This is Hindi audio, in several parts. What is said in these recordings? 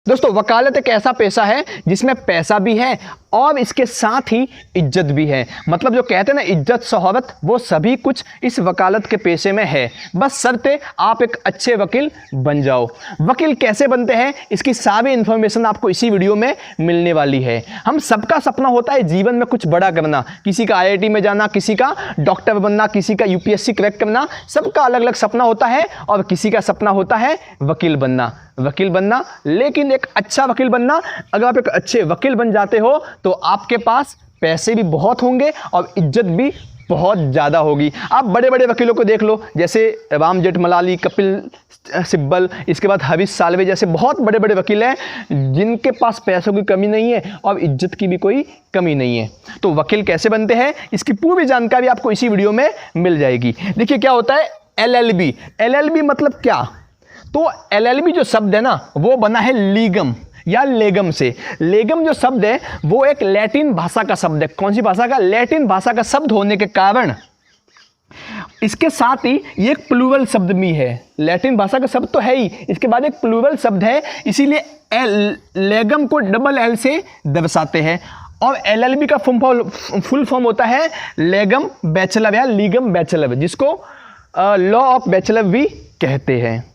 दोस्तों, वकालत एक ऐसा पेशा है जिसमें पैसा भी है और इसके साथ ही इज्जत भी है। मतलब जो कहते हैं ना, इज्जत शोहरत, वो सभी कुछ इस वकालत के पेशे में है। बस शर्ते आप एक अच्छे वकील बन जाओ। वकील कैसे बनते हैं, इसकी सारी इन्फॉर्मेशन आपको इसी वीडियो में मिलने वाली है। हम सबका सपना होता है जीवन में कुछ बड़ा करना, किसी का IIT में जाना, किसी का डॉक्टर बनना, किसी का UPSC क्रैक करना, सबका अलग अलग सपना होता है और किसी का सपना होता है वकील बनना। लेकिन एक अच्छा वकील बनना, अगर आप एक अच्छे वकील बन जाते हो तो आपके पास पैसे भी बहुत होंगे और इज्जत भी बहुत ज़्यादा होगी। आप बड़े बड़े वकीलों को देख लो, जैसे राम जेठमलानी, कपिल सिब्बल, इसके बाद हरीश साल्वे जैसे बहुत बड़े बड़े वकील हैं जिनके पास पैसों की कमी नहीं है और इज्जत की भी कोई कमी नहीं है। तो वकील कैसे बनते हैं, इसकी पूरी जानकारी आपको इसी वीडियो में मिल जाएगी। देखिए क्या होता है LLB मतलब क्या? तो LLB जो शब्द है ना, वो बना है लीगम या लेगम से। लेगम जो शब्द है वो एक लैटिन भाषा का शब्द है। कौन सी भाषा का? लैटिन भाषा का शब्द होने के कारण इसके साथ ही ये एक प्लूरल शब्द भी है। लैटिन भाषा का शब्द तो है ही, इसके बाद एक प्लूरल शब्द है, इसीलिए लेगम को डबल L से दर्शाते हैं। और LLB का फुल फॉर्म होता है लेगम बैचलर या लीगम बैचलर, जिसको लॉ ऑफ बैचलर भी कहते हैं।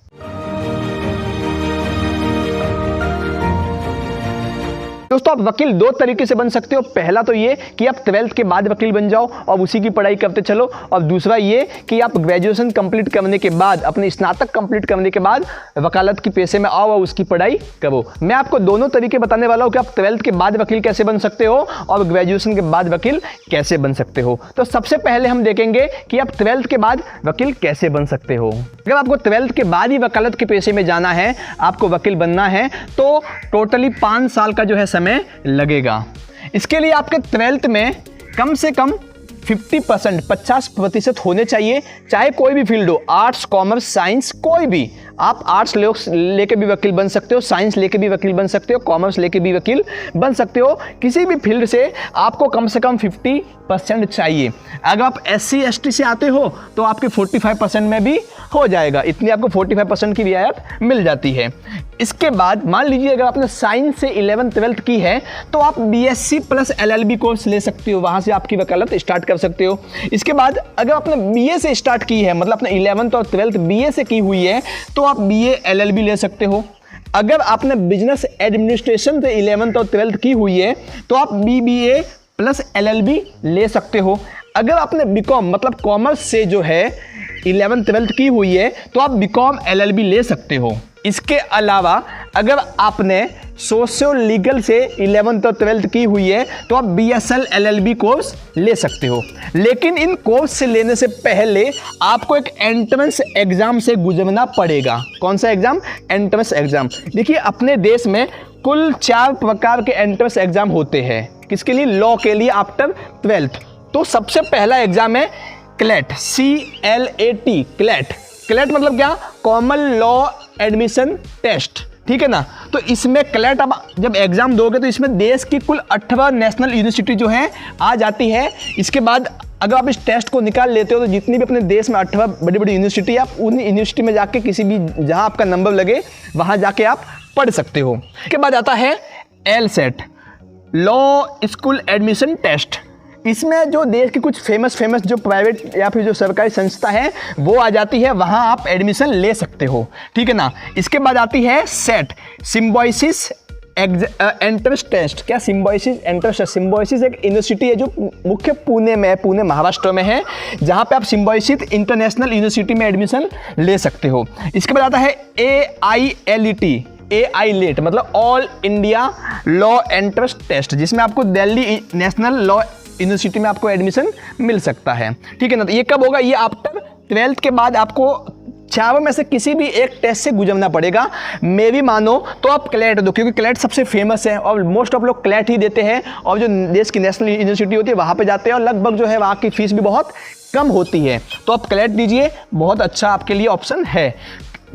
दोस्तों, आप वकील दो तरीके से बन सकते हो। पहला तो ये कि आप 12th के बाद वकील बन जाओ और उसी की पढ़ाई करते चलो, और दूसरा ये कि आप ग्रेजुएशन कंप्लीट करने के बाद, अपने स्नातक कंप्लीट करने के बाद वकालत की पेशे में आओ और उसकी पढ़ाई करो। मैं आपको दोनों तरीके बताने वाला हूँ कि आप 12th के बाद वकील कैसे बन सकते हो और ग्रेजुएशन के बाद वकील कैसे बन सकते हो। तो सबसे पहले हम देखेंगे कि आप 12th के बाद वकील कैसे बन सकते हो। अगर आपको 12th के बाद ही वकालत के पेशे में जाना है, आपको वकील बनना है, तो टोटली 5 साल का जो है समय लगेगा। इसके लिए आपके 12th में कम से कम 50% होने चाहिए, चाहे कोई भी फील्ड हो, आर्ट्स, कॉमर्स, साइंस, कोई भी। आप आर्ट्स लेके भी वकील बन सकते हो, साइंस लेके भी वकील बन सकते हो, कॉमर्स लेके भी वकील बन सकते हो। किसी भी फील्ड से आपको कम से कम 50% चाहिए। अगर आप SC ST से आते हो तो आपके 45% में भी हो जाएगा, इतनी आपको 45% की रियायत मिल जाती है। इसके बाद मान लीजिए अगर आपने साइंस से 11th 12th की है तो आप BSc प्लस LLB कोर्स ले सकते हो, वहाँ से आपकी वकालत स्टार्ट कर सकते हो। इसके बाद अगर आपने BA से स्टार्ट की है, मतलब आपने 11th और 12th BA से की हुई है, तो आप BA LLB ले सकते हो। अगर आपने बिजनेस एडमिनिस्ट्रेशन से 11th और 12th की हुई है तो आप BBA प्लस LLB ले सकते हो। अगर आपने BCom मतलब कॉमर्स से जो है 11th 12th की हुई है तो आप BCom LLB ले सकते हो। इसके अलावा अगर आपने सोशो लीगल से 11th और 12th की हुई है तो आप BSL LLB कोर्स ले सकते हो। लेकिन इन कोर्स से लेने से पहले आपको एक एंट्रेंस एग्जाम से गुजरना पड़ेगा। कौन सा एग्जाम? Entrance exam. देखिए, अपने देश में कुल 4 प्रकार के एंट्रेंस एग्जाम होते हैं। किसके लिए? लॉ के लिए आफ्टर 12th। तो सबसे पहला एग्जाम है क्लैट, CLAT, क्लैट मतलब क्या? कॉमन लॉ एडमिशन टेस्ट, ठीक है ना। तो इसमें क्लैट आप जब एग्जाम दोगे तो इसमें देश की कुल 18 नेशनल यूनिवर्सिटी जो है आ जाती है। इसके बाद अगर आप इस टेस्ट को निकाल लेते हो तो जितनी भी अपने देश में 18 बड़ी बड़ी यूनिवर्सिटी, आप उन यूनिवर्सिटी में जाके किसी भी जहां आपका नंबर लगे वहां जाके आप पढ़ सकते हो। इसके बाद आता है LSAT, law school admission test. इसमें जो देश की कुछ फेमस जो प्राइवेट या फिर जो सरकारी संस्था है वो आ जाती है, वहाँ आप एडमिशन ले सकते हो, ठीक है ना। इसके बाद आती है सेट, सिम्बायोसिस एंट्रेंस टेस्ट। क्या? Symbiosis entrance test. सिम्बायोसिस एक यूनिवर्सिटी है जो मुख्य पुणे में है, पुणे महाराष्ट्र में है, जहाँ पे आप सिम्बायोसिस इंटरनेशनल यूनिवर्सिटी में एडमिशन ले सकते हो। इसके बाद आता है AILET मतलब all India law entrance test, जिसमें आपको दिल्ली नेशनल लॉ यूनिवर्सिटी में आपको एडमिशन मिल सकता है, ठीक है ना। तो ये कब होगा? ये आफ्टर 12th के बाद आपको 4 में से किसी भी एक टेस्ट से गुजरना पड़ेगा। मेरी मानो तो आप क्लैट दो, क्योंकि क्लैट सबसे फेमस है और मोस्ट ऑफ लोग क्लैट ही देते हैं, और जो देश की नेशनल यूनिवर्सिटी होती है वहाँ पे जाते हैं और लगभग जो है वहाँ की फीस भी बहुत कम होती है। तो आप क्लैट दीजिए, बहुत अच्छा आपके लिए ऑप्शन है।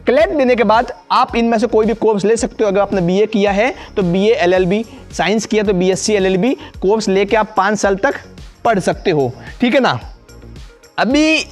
क्लैट देने के बाद आप इनमें से कोई भी कोर्स ले सकते हो। अगर आपने BA किया है तो BA LLB, साइंस किया तो BSc LLB कोर्स लेके आप 5 साल तक पढ़ सकते हो, ठीक है ना। अभी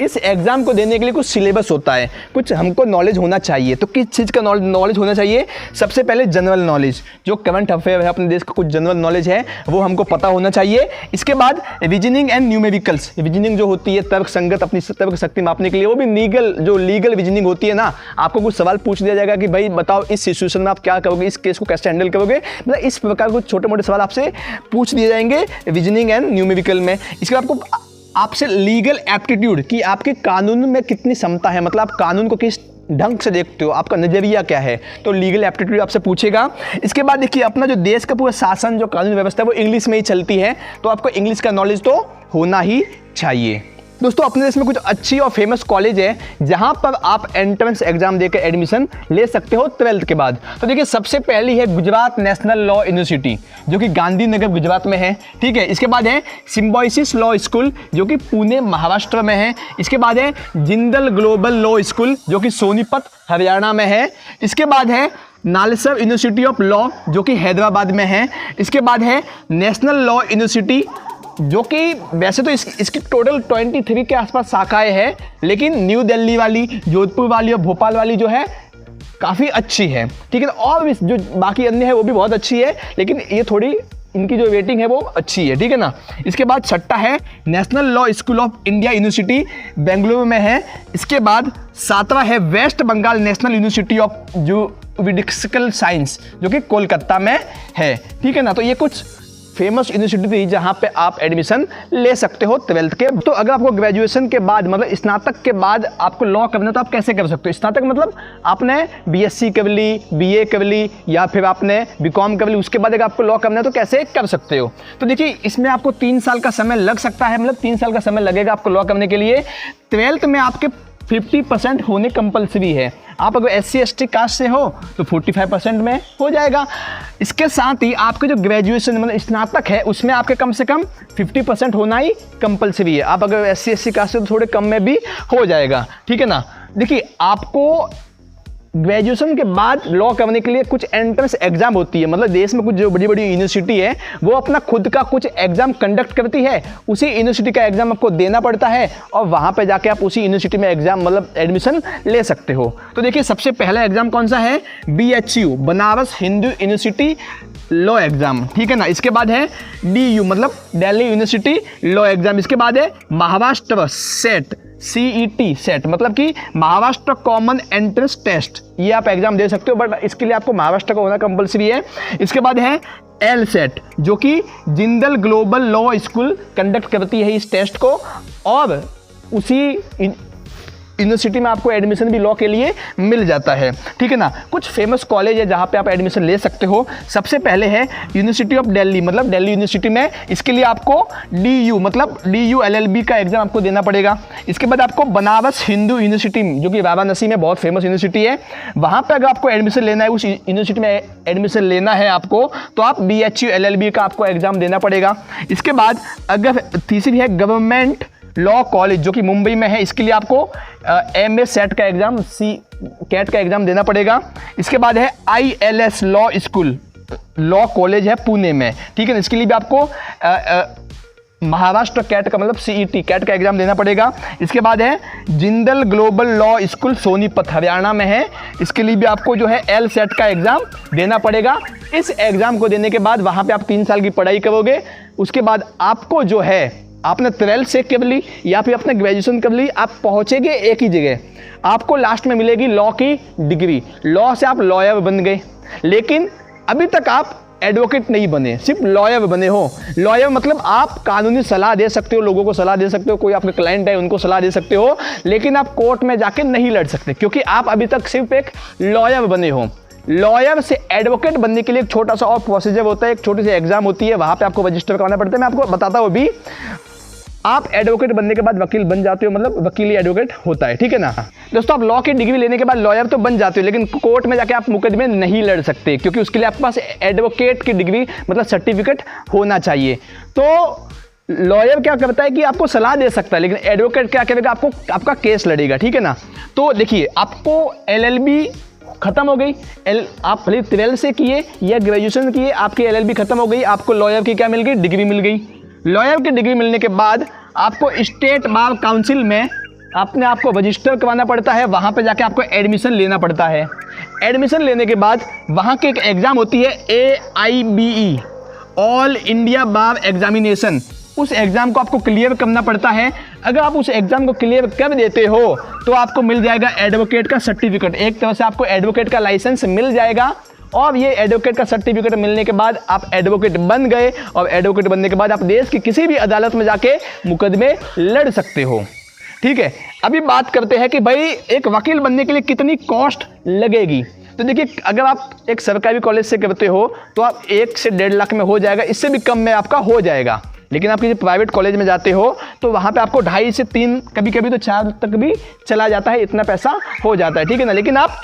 इस एग्जाम को देने के लिए कुछ सिलेबस होता है, कुछ हमको नॉलेज होना चाहिए। तो किस चीज़ का नॉलेज होना चाहिए? सबसे पहले जनरल नॉलेज, जो करंट अफेयर है अपने देश का, कुछ जनरल नॉलेज है वो हमको पता होना चाहिए। इसके बाद रीजनिंग एंड न्यूमेरिकल्स, रीजनिंग जो होती है तर्क संगत, अपनी तर्क शक्ति मापने के लिए, वो भी लीगल रीजनिंग होती है ना। आपको कुछ सवाल पूछ दिया जाएगा कि भाई बताओ इस सिचुएशन में आप क्या करोगे, इस केस को कैसे हैंडल करोगे, मतलब इस प्रकार कुछ छोटे मोटे सवाल आपसे पूछ दिए जाएंगे रीजनिंग एंड न्यूमेरिकल में। इसके बाद आपसे लीगल एप्टीट्यूड कि आपके कानून में कितनी क्षमता है, मतलब आप कानून को किस ढंग से देखते हो, आपका नजरिया क्या है, तो लीगल एप्टीट्यूड आपसे पूछेगा। इसके बाद देखिए अपना जो देश का पूरा शासन, जो कानून व्यवस्था है वो इंग्लिश में ही चलती है, तो आपको इंग्लिश का नॉलेज तो होना ही चाहिए। दोस्तों अपने देश में कुछ अच्छी और फेमस कॉलेज है जहां पर आप एंट्रेंस एग्जाम देकर एडमिशन ले सकते हो 12th के बाद। तो देखिए सबसे पहली है गुजरात नेशनल लॉ यूनिवर्सिटी, जो कि गांधीनगर गुजरात में है, ठीक है। इसके बाद है सिम्बायोसिस लॉ स्कूल, जो कि पुणे महाराष्ट्र में है। इसके बाद है जिंदल ग्लोबल लॉ स्कूल, जो कि सोनीपत हरियाणा में है। इसके बाद है नालसा यूनिवर्सिटी ऑफ लॉ, जो कि हैदराबाद में है। इसके बाद है नेशनल लॉ यूनिवर्सिटी, जो कि वैसे तो इसकी टोटल 23 के आसपास शाखाएं हैं, लेकिन न्यू दिल्ली वाली, जोधपुर वाली और भोपाल वाली जो है काफ़ी अच्छी है, ठीक है। और भी जो बाकी अन्य है वो भी बहुत अच्छी है, लेकिन ये थोड़ी इनकी जो रेटिंग है वो अच्छी है, ठीक है ना। इसके बाद छठा है National Law School of India University, Bengaluru में है। इसके बाद सातवां है West Bengal National University of Jurisdictional Science, जो कि कोलकाता में है, ठीक है ना। तो ये कुछ फेमस यूनिवर्सिटी थी जहाँ पे आप एडमिशन ले सकते हो 12th के। तो अगर आपको ग्रेजुएशन के बाद, मतलब स्नातक के बाद आपको लॉ करना, तो आप कैसे कर सकते हो? स्नातक मतलब आपने बीएससी कर ली, बीए कर ली, या फिर आपने बीकॉम कर ली, उसके बाद अगर आपको लॉ करना है तो कैसे कर सकते हो? तो देखिए इसमें आपको 3 साल का समय लग सकता है, मतलब 3 साल का समय लगेगा आपको लॉ करने के लिए। 12th में आपके 50% होने कंपलसरी है। आप अगर SC ST कास्ट से हो तो 45% में हो जाएगा। इसके साथ ही आपके जो ग्रेजुएशन मतलब स्नातक है उसमें आपके कम से कम 50% होना ही कंपलसरी है। आप अगर SC ST कास्ट से तो थोड़े कम में भी हो जाएगा, ठीक है ना। देखिए आपको ग्रेजुएशन के बाद लॉ करने के लिए कुछ एंट्रेंस एग्जाम होती है, मतलब देश में कुछ जो बड़ी बड़ी यूनिवर्सिटी है वो अपना खुद का कुछ एग्जाम कंडक्ट करती है, उसी यूनिवर्सिटी का एग्जाम आपको देना पड़ता है और वहाँ पे जाके आप उसी यूनिवर्सिटी में एग्जाम मतलब एडमिशन ले सकते हो। तो देखिए सबसे पहला एग्जाम कौन सा है? BHU Banaras Hindu university law exam, ठीक है ना। इसके बाद है DU मतलब दिल्ली यूनिवर्सिटी लॉ एग्जाम। इसके बाद है महाराष्ट्र सेट CET सेट, मतलब कि महाराष्ट्र कॉमन एंट्रेंस टेस्ट, ये आप एग्जाम दे सकते हो, बट इसके लिए आपको महाराष्ट्र का होना कंपलसरी है। इसके बाद है LSAT, जो कि Jindal global law school conduct करती है इस टेस्ट को, और उसी यूनिवर्सिटी में आपको एडमिशन भी लॉ के लिए मिल जाता है, ठीक है ना। कुछ फेमस कॉलेज है जहाँ पे आप एडमिशन ले सकते हो। सबसे पहले है यूनिवर्सिटी ऑफ दिल्ली, मतलब दिल्ली यूनिवर्सिटी में, इसके लिए आपको DU मतलब DU LLB का एग्जाम आपको देना पड़ेगा। इसके बाद आपको बनारस हिंदू यूनिवर्सिटी, जो कि वाराणसी में बहुत फेमस यूनिवर्सिटी है, वहाँ पर अगर आपको एडमिशन लेना है, उस यूनिवर्सिटी में एडमिशन लेना है आपको, तो आप BHU LLB का आपको एग्जाम देना पड़ेगा। इसके बाद अगर तीसरी है गवर्नमेंट लॉ कॉलेज, जो कि मुंबई में है, इसके लिए आपको MA सेट का एग्जाम, CAT का एग्जाम देना पड़ेगा। इसके बाद है ILS law school law college है पुणे में, ठीक है ना। इसके लिए भी आपको महाराष्ट्र कैट का मतलब CET कैट का एग्जाम देना पड़ेगा। इसके बाद है Jindal global law school Sonipat Haryana में है, इसके लिए भी आपको जो है LSAT का एग्जाम देना पड़ेगा। इस एग्जाम को देने के बाद वहाँ पे आप 3 साल की पढ़ाई करोगे। उसके बाद आपको जो है आपने 12th से कर ली या फिर अपने ग्रेजुएशन कर ली, आप पहुँचेंगे एक ही जगह, आपको लास्ट में मिलेगी लॉ की डिग्री। लॉ से आप लॉयर बन गए, लेकिन अभी तक आप एडवोकेट नहीं बने, सिर्फ लॉयर बने हो। लॉयर मतलब आप कानूनी सलाह दे सकते हो, लोगों को सलाह दे सकते हो, कोई आपके क्लाइंट है उनको सलाह दे सकते हो, लेकिन आप कोर्ट में जाके नहीं लड़ सकते, क्योंकि आप अभी तक सिर्फ एक लॉयर बने हो। लॉयर से एडवोकेट बनने के लिए एक छोटा सा और प्रोसीजर होता है, एक छोटी सी एग्जाम होती है, वहाँ पे आपको रजिस्टर करवाना पड़ता है। मैं आपको बताता हूँ अभी। आप एडवोकेट बनने के बाद वकील बन जाते हो, मतलब वकील ही एडवोकेट होता है, ठीक है ना। दोस्तों आप लॉ की डिग्री लेने के बाद लॉयर तो बन जाते हो, लेकिन कोर्ट में जाके आप मुकदमे नहीं लड़ सकते, क्योंकि उसके लिए आपके पास एडवोकेट की डिग्री मतलब सर्टिफिकेट होना चाहिए। तो लॉयर क्या करता है कि आपको सलाह दे सकता है, लेकिन एडवोकेट क्या करेगा, आपका केस लड़ेगा, ठीक है ना। तो देखिए आपको LLB खत्म हो गई, आप भले 12th से किए या ग्रेजुएशन किए, आपकी LLB खत्म हो गई, आपको लॉयर की क्या मिल गई, डिग्री मिल गई। लॉयर की डिग्री मिलने के बाद आपको स्टेट बार काउंसिल में अपने आप को रजिस्टर करवाना पड़ता है, वहाँ पे जाके आपको एडमिशन लेना पड़ता है। एडमिशन लेने के बाद वहाँ की एक एग्ज़ाम होती है AIBE, ऑल इंडिया बार एग्जामिनेशन। उस एग्ज़ाम को आपको क्लियर करना पड़ता है। अगर आप उस एग्ज़ाम को क्लियर कर देते हो तो आपको मिल जाएगा एडवोकेट का सर्टिफिकेट। एक तरह से आपको एडवोकेट का लाइसेंस मिल जाएगा और ये एडवोकेट का सर्टिफिकेट मिलने के बाद आप एडवोकेट बन गए और एडवोकेट बनने के बाद आप देश की किसी भी अदालत में जाके मुकदमे लड़ सकते हो। ठीक है, अभी बात करते हैं कि भाई एक वकील बनने के लिए कितनी कॉस्ट लगेगी। तो देखिए, अगर आप एक सरकारी कॉलेज से करते हो तो आप 1 से 1.5 लाख में हो जाएगा, इससे भी कम में आपका हो जाएगा। लेकिन आप किसी प्राइवेट कॉलेज में जाते हो तो वहाँ पे आपको 2.5 से 3, कभी कभी तो 4 तक भी चला जाता है, इतना पैसा हो जाता है। ठीक है ना, लेकिन आप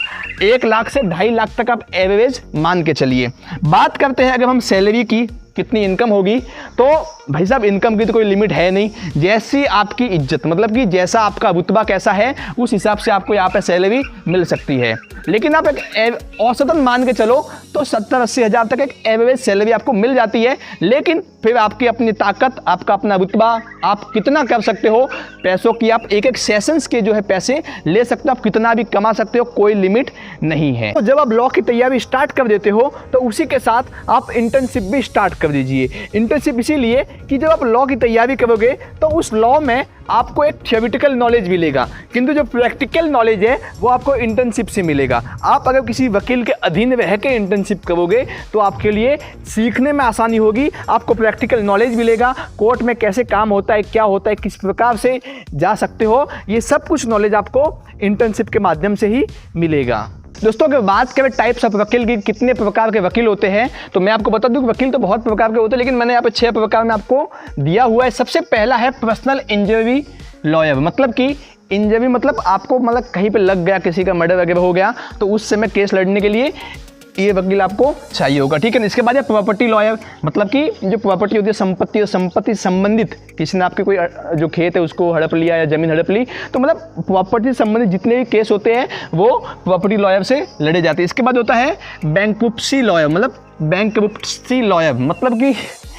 1 लाख से 2.5 लाख तक आप एवरेज मान के चलिए। बात करते हैं अगर हम सैलरी की, कितनी इनकम होगी, तो भाई साहब इनकम की तो कोई लिमिट है नहीं। जैसी आपकी इज्जत, मतलब कि जैसा आपका रुतबा कैसा है उस हिसाब से आपको यहाँ पे सैलरी मिल सकती है। लेकिन आप एक औसतन मान के चलो तो 70-80 हज़ार तक एक एवरेज सैलरी आपको मिल जाती है। लेकिन फिर आपकी अपनी ताकत, आपका अपना रुतबा, आप कितना कर सकते हो पैसों की, आप एक सेशंस के जो है पैसे ले सकते हो, आप कितना भी कमा सकते हो, कोई लिमिट नहीं है। तो जब आप लॉ की तैयारी स्टार्ट कर देते हो तो उसी के साथ आप इंटर्नशिप भी स्टार्ट कर दीजिए। इंटर्नशिप इसीलिए कि जब आप लॉ की तैयारी करोगे तो उस लॉ में आपको एक थियोरिटिकल नॉलेज मिलेगा, किंतु जो प्रैक्टिकल नॉलेज है वो आपको इंटर्नशिप से मिलेगा। आप अगर किसी वकील के अधीन रह के इंटर्नशिप करोगे तो आपके लिए सीखने में आसानी होगी, आपको प्रैक्टिकल नॉलेज मिलेगा, कोर्ट में कैसे काम होता है, क्या होता है, किस प्रकार से जा सकते हो, ये सब कुछ नॉलेज आपको इंटर्नशिप के माध्यम से ही मिलेगा। दोस्तों, अगर बात करें टाइप्स ऑफ वकील की, कितने प्रकार के वकील होते हैं, तो मैं आपको बता दूं कि वकील तो बहुत प्रकार के होते हैं, लेकिन मैंने यहाँ पे 6 प्रकार में आपको दिया हुआ है। सबसे पहला है पर्सनल इंजरी लॉयर, मतलब कि इंजरी मतलब आपको कहीं पे लग गया, किसी का मर्डर वगैरह हो गया तो उस समय केस लड़ने के लिए ये वकील आपको चाहिए होगा। ठीक है ना। इसके बाद है प्रॉपर्टी लॉयर, मतलब कि जो प्रॉपर्टी होती है, संपत्ति और संपत्ति संबंधित, किसी ने आपके कोई जो खेत है उसको हड़प लिया या जमीन हड़प ली, तो मतलब प्रॉपर्टी संबंधित जितने भी केस होते हैं वो प्रॉपर्टी लॉयर से लड़े जाते हैं। इसके बाद होता है बैंक्रप्सी लॉयर, मतलब बैंक्रप्सी लॉयर मतलब कि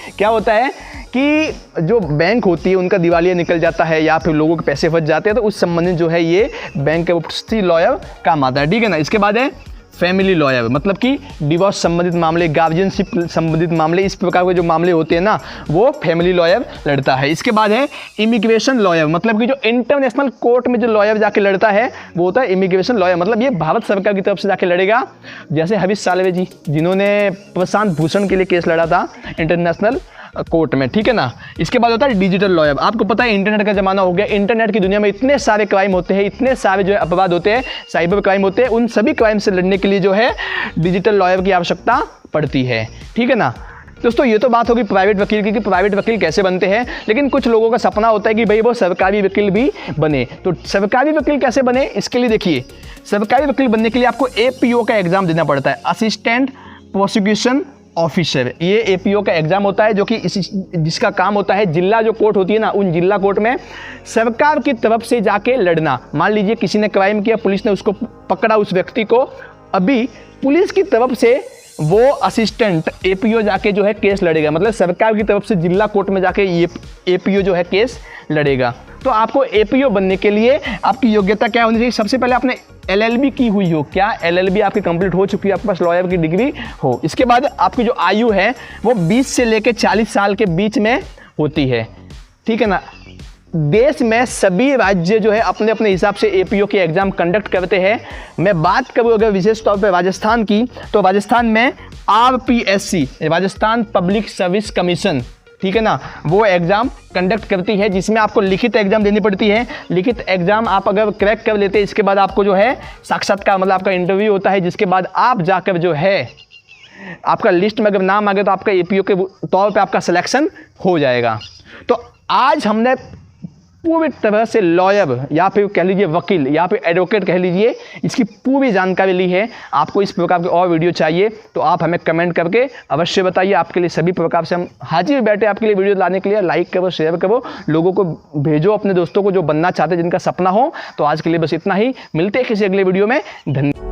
क्या होता है कि जो बैंक होती है उनका दिवालिया निकल जाता है या फिर लोगों के पैसे फंस जाते हैं, तो उस संबंधित जो है ये बैंक्रप्सी लॉयर काम आता है। ठीक है ना। इसके बाद है फैमिली लॉयर, मतलब कि डिवोर्स संबंधित मामले, गार्जियनशिप संबंधित मामले, इस प्रकार के जो मामले होते हैं ना वो फैमिली लॉयर लड़ता है। इसके बाद है इमिग्रेशन लॉयर, मतलब कि जो इंटरनेशनल कोर्ट में जो लॉयर जाके लड़ता है वो होता है इमिग्रेशन लॉयर, मतलब ये भारत सरकार की तरफ से जाके लड़ेगा। जैसे हरीश साल्वे जी, जिन्होंने प्रशांत भूषण के लिए केस लड़ा था इंटरनेशनल कोर्ट में। ठीक है ना। इसके बाद होता है डिजिटल लॉयर। आपको पता है इंटरनेट का ज़माना हो गया, इंटरनेट की दुनिया में इतने सारे क्राइम होते हैं, इतने सारे जो है अपराध होते हैं, साइबर क्राइम होते हैं, उन सभी क्राइम से लड़ने के लिए जो है डिजिटल लॉयर की आवश्यकता पड़ती है। ठीक है ना। दोस्तों, ये तो बात होगी प्राइवेट वकील की कि प्राइवेट वकील कैसे बनते हैं, लेकिन कुछ लोगों का सपना होता है कि भाई वो सरकारी वकील भी बने। तो सरकारी वकील कैसे बने, इसके लिए देखिए, सरकारी वकील बनने के लिए आपको APO का एग्जाम देना पड़ता है, असिस्टेंट प्रोसिक्यूशन ऑफिसर। ये APO का एग्जाम होता है जो कि जिसका काम होता है जिला जो कोर्ट होती है ना, उन जिला कोर्ट में सरकार की तरफ से जाके लड़ना। मान लीजिए किसी ने क्राइम किया, पुलिस ने उसको पकड़ा, उस व्यक्ति को, अभी पुलिस की तरफ से वो असिस्टेंट APO जाके जो है केस लड़ेगा, मतलब सरकार की तरफ से जिला कोर्ट में जाके ये APO जो है केस लड़ेगा। तो आपको APO बनने के लिए आपकी योग्यता क्या होनी चाहिए? सबसे पहले आपने LLB की हुई हो, क्या LLB आपकी कंप्लीट हो चुकी है, आपके पास लॉयर की डिग्री हो। इसके बाद आपकी जो आयु है वो 20 से लेकर 40 साल के बीच में होती है। ठीक है ना। देश में सभी राज्य जो है अपने अपने हिसाब से APO के एग्ज़ाम कंडक्ट करते हैं। मैं बात करूँ अगर विशेष तौर पर राजस्थान की, तो राजस्थान में RPSC, Rajasthan public service commission, ठीक है ना, वो एग्ज़ाम कंडक्ट करती है, जिसमें आपको लिखित एग्जाम देनी पड़ती है। लिखित एग्जाम आप अगर क्रैक कर लेते हैं, इसके बाद आपको जो है साक्षात्कार, मतलब आपका इंटरव्यू होता है, जिसके बाद आप जाकर जो है आपका लिस्ट में अगर नाम आ गया तो आपका APO के तौर पे आपका सिलेक्शन हो जाएगा। तो आज हमने पूरी तरह से लॉयर या फिर कह लीजिए वकील या फिर एडवोकेट कह लीजिए, इसकी पूरी जानकारी ली है। आपको इस प्रकार की और वीडियो चाहिए तो आप हमें कमेंट करके अवश्य बताइए। आपके लिए सभी प्रकार से हम हाजिर बैठे आपके लिए वीडियो लाने के लिए। लाइक करो, शेयर करो, लोगों को भेजो, अपने दोस्तों को जो बनना चाहते हैं, जिनका सपना हो। तो आज के लिए बस इतना ही, मिलते हैं किसी अगले वीडियो में। धन्यवाद।